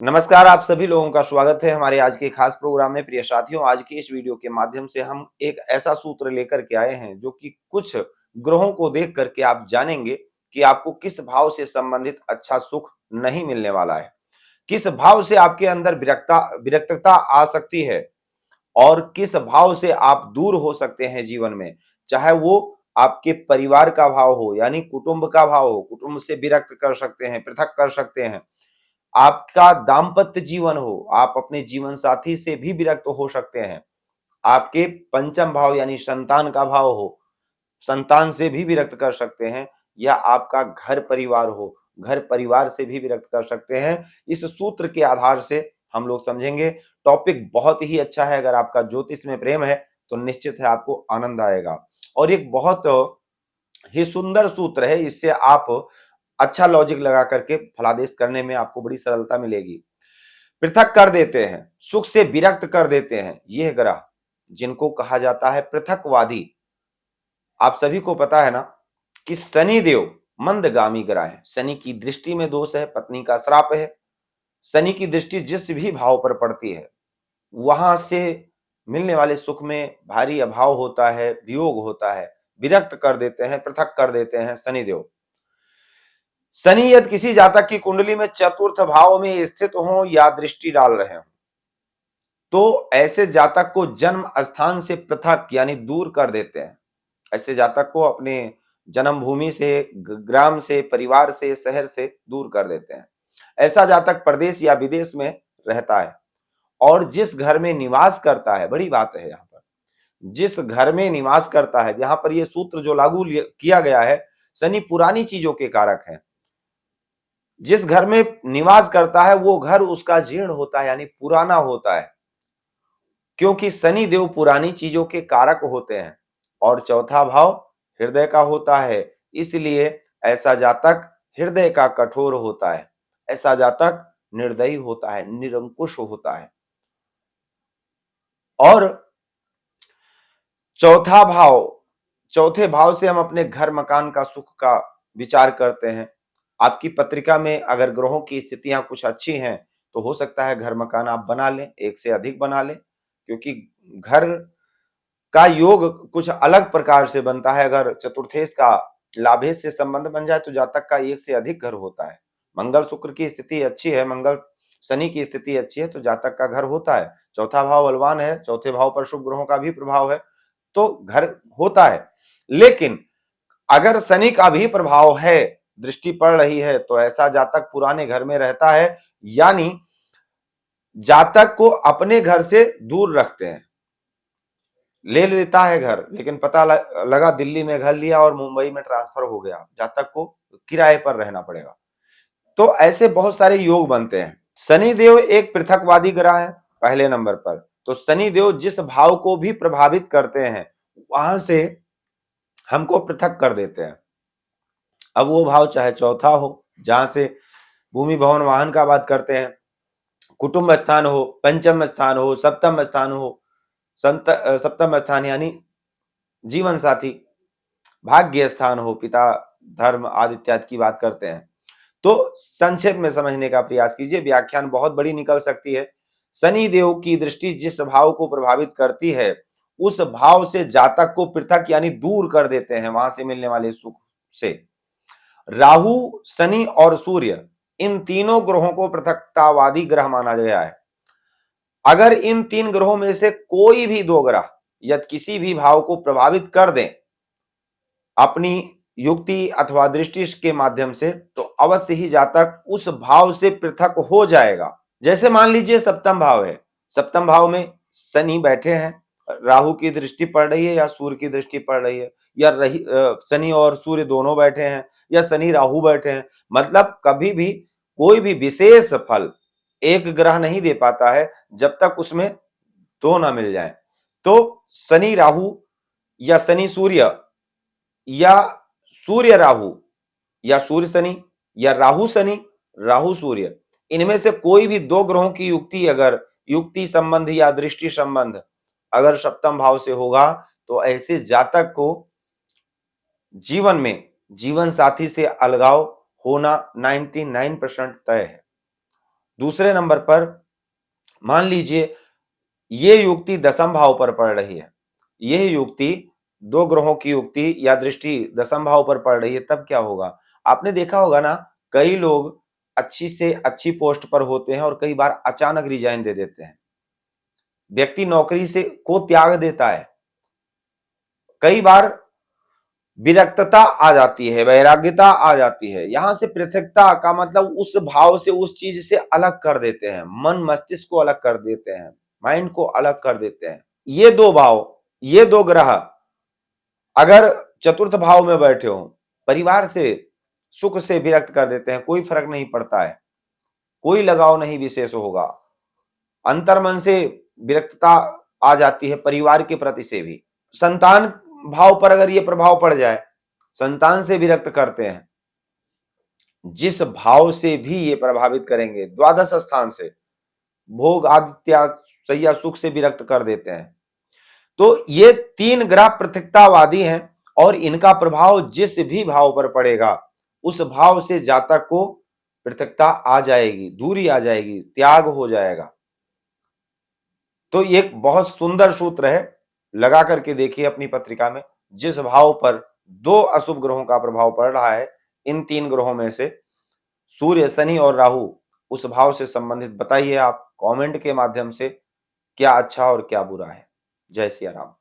नमस्कार, आप सभी लोगों का स्वागत है हमारे आज के खास प्रोग्राम में। प्रिय साथियों, आज की इस वीडियो के माध्यम से हम एक ऐसा सूत्र लेकर के आए हैं जो कि कुछ ग्रहों को देख करके आप जानेंगे कि आपको किस भाव से संबंधित अच्छा सुख नहीं मिलने वाला है, किस भाव से आपके अंदर विरक्तता आ सकती है और किस भाव से आप दूर हो सकते हैं जीवन में। चाहे वो आपके परिवार का भाव हो, यानी कुटुंब का भाव हो, कुटुंब से विरक्त कर सकते हैं, पृथक कर सकते हैं। आपका दाम्पत्य जीवन हो, आप अपने जीवन साथी से भी विरक्त हो सकते हैं। आपके पंचम भाव यानी संतान का भाव हो, संतान से भी विरक्त कर सकते हैं, या आपका घर परिवार हो, घर परिवार से भी विरक्त कर सकते हैं। इस सूत्र के आधार से हम लोग समझेंगे। टॉपिक बहुत ही अच्छा है। अगर आपका ज्योतिष में प्रेम है तो निश्चित है आपको आनंद आएगा। और एक बहुत ही सुंदर सूत्र है, इससे आप अच्छा लॉजिक लगा करके फलादेश करने में आपको बड़ी सरलता मिलेगी। पृथक कर देते हैं, सुख से विरक्त कर देते हैं ये ग्रह, जिनको कहा जाता है पृथकवादी। आप सभी को पता है ना कि शनि देव मंदगामी ग्रह है। शनि की दृष्टि में दोष है, पत्नी का श्राप है। शनि की दृष्टि जिस भी भाव पर पड़ती है वहां से मिलने वाले सुख में भारी अभाव होता है, वियोग होता है, विरक्त कर देते हैं, पृथक कर देते हैं शनिदेव। शनि यदि किसी जातक की कुंडली में चतुर्थ भाव में स्थित हो या दृष्टि डाल रहे हो तो ऐसे जातक को जन्म स्थान से पृथक यानी दूर कर देते हैं। ऐसे जातक को अपने जन्म भूमि से, ग्राम से, परिवार से, शहर से दूर कर देते हैं। ऐसा जातक प्रदेश या विदेश में रहता है और जिस घर में निवास करता है, बड़ी बात है यहाँ पर, जिस घर में निवास करता है, यहाँ पर यह सूत्र जो लागू किया गया है, शनि पुरानी चीजों के कारक है। जिस घर में निवास करता है वो घर उसका जीर्ण होता है यानी पुराना होता है, क्योंकि शनि देव पुरानी चीजों के कारक होते हैं। और चौथा भाव हृदय का होता है, इसलिए ऐसा जातक हृदय का कठोर होता है, ऐसा जातक निर्दयी होता है, निरंकुश होता है। और चौथा भाव, चौथे भाव से हम अपने घर मकान का सुख का विचार करते हैं। आपकी पत्रिका में अगर ग्रहों की स्थितियां कुछ अच्छी हैं तो हो सकता है घर मकान आप बना लें, एक से अधिक बना लें, क्योंकि घर का योग कुछ अलग प्रकार से बनता है। अगर चतुर्थेश का लाभेश से संबंध बन जाए तो जातक का एक से अधिक घर होता है। मंगल शुक्र की स्थिति अच्छी है, मंगल शनि की स्थिति अच्छी है तो जातक का घर होता है। चौथा भाव बलवान है, चौथे भाव पर शुभ ग्रहों का भी प्रभाव है तो घर होता है। लेकिन अगर शनि का भी प्रभाव है, दृष्टि पड़ रही है, तो ऐसा जातक पुराने घर में रहता है, यानी जातक को अपने घर से दूर रखते हैं। ले लेता है घर, लेकिन पता लगा दिल्ली में घर लिया और मुंबई में ट्रांसफर हो गया, जातक को किराए पर रहना पड़ेगा। तो ऐसे बहुत सारे योग बनते हैं। शनि देव एक पृथकवादी ग्रह है पहले नंबर पर, तो शनि देव जिस भाव को भी प्रभावित करते हैं वहां से हमको पृथक कर देते हैं। अब वो भाव चाहे चौथा हो, जहां से भूमि भवन वाहन का बात करते हैं, कुटुंब स्थान हो, पंचम स्थान हो, सप्तम स्थान हो, सप्तम स्थान यानी जीवन साथी, भाग्य स्थान हो, पिता, धर्म आदि इत्यादि की बात करते हैं। तो संक्षेप में समझने का प्रयास कीजिए, व्याख्यान बहुत बड़ी निकल सकती है। शनि देव की दृष्टि जिस भाव को प्रभावित करती है उस भाव से जातक को पृथक यानी दूर कर देते हैं, वहां से मिलने वाले सुख से। राहु, शनि और सूर्य, इन तीनों ग्रहों को पृथकतावादी ग्रह माना गया है। अगर इन तीन ग्रहों में से कोई भी दो ग्रह यदि किसी भी भाव को प्रभावित कर दें अपनी युक्ति अथवा दृष्टि के माध्यम से, तो अवश्य ही जातक उस भाव से पृथक हो जाएगा। जैसे मान लीजिए सप्तम भाव है, सप्तम भाव में शनि बैठे हैं, राहु की दृष्टि पड़ रही है या सूर्य की दृष्टि पड़ रही है, या शनि और सूर्य दोनों बैठे हैं, या शनि राहु बैठे हैं, मतलब कभी भी कोई भी विशेष फल एक ग्रह नहीं दे पाता है जब तक उसमें दो ना मिल जाए। तो शनि राहु या शनि सूर्य या सूर्य राहु या सूर्य शनि या राहु शनि, राहु सूर्य, इनमें से कोई भी दो ग्रहों की युक्ति, अगर युक्ति संबंध या दृष्टि संबंध अगर सप्तम भाव से होगा तो ऐसे जातक को जीवन में जीवन साथी से अलगाव होना 99% तय है। दूसरे नंबर पर मान लीजिए ये युक्ति दशम भाव पर पड़ रही है, यह युक्ति दो ग्रहों की युक्ति या दृष्टि दशम भाव पर पड़ रही है, तब क्या होगा? आपने देखा होगा ना, कई लोग अच्छी से अच्छी पोस्ट पर होते हैं और कई बार अचानक रिजाइन दे देते हैं। व्यक्ति नौकरी से को त्याग देता है। कई बार विरक्तता आ जाती है, वैराग्यता आ जाती है। यहां से पृथकता का मतलब उस भाव से, उस चीज से अलग कर देते हैं, मन मस्तिष्क को अलग कर देते हैं, माइंड को अलग कर देते हैं। ये दो भाव, ये दो ग्रह अगर चतुर्थ भाव में बैठे हो, परिवार से, सुख से विरक्त कर देते हैं, कोई फर्क नहीं पड़ता है, कोई लगाव नहीं विशेष होगा। अंतर्मन से विरक्तता आ जाती है, परिवार के प्रति से भी। संतान भाव पर अगर ये प्रभाव पड़ जाए, संतान से विरक्त करते हैं, जिस भाव से भी ये प्रभावित करेंगे, द्वादश स्थान से भोग आदित्य सैया सुख से विरक्त कर देते हैं। तो ये तीन ग्रह पृथकतावादी हैं और इनका प्रभाव जिस भी भाव पर पड़ेगा, उस भाव से जातक को पृथकता आ जाएगी, दूरी आ जाएगी, त्याग हो जाएगा। तो ये एक बहुत सुंदर सूत्र है, लगा करके देखिए अपनी पत्रिका में। जिस भाव पर दो अशुभ ग्रहों का प्रभाव पड़ रहा है, इन तीन ग्रहों में से सूर्य, शनि और राहु, उस भाव से संबंधित बताइए आप कमेंट के माध्यम से, क्या अच्छा और क्या बुरा है। जय सिया राम।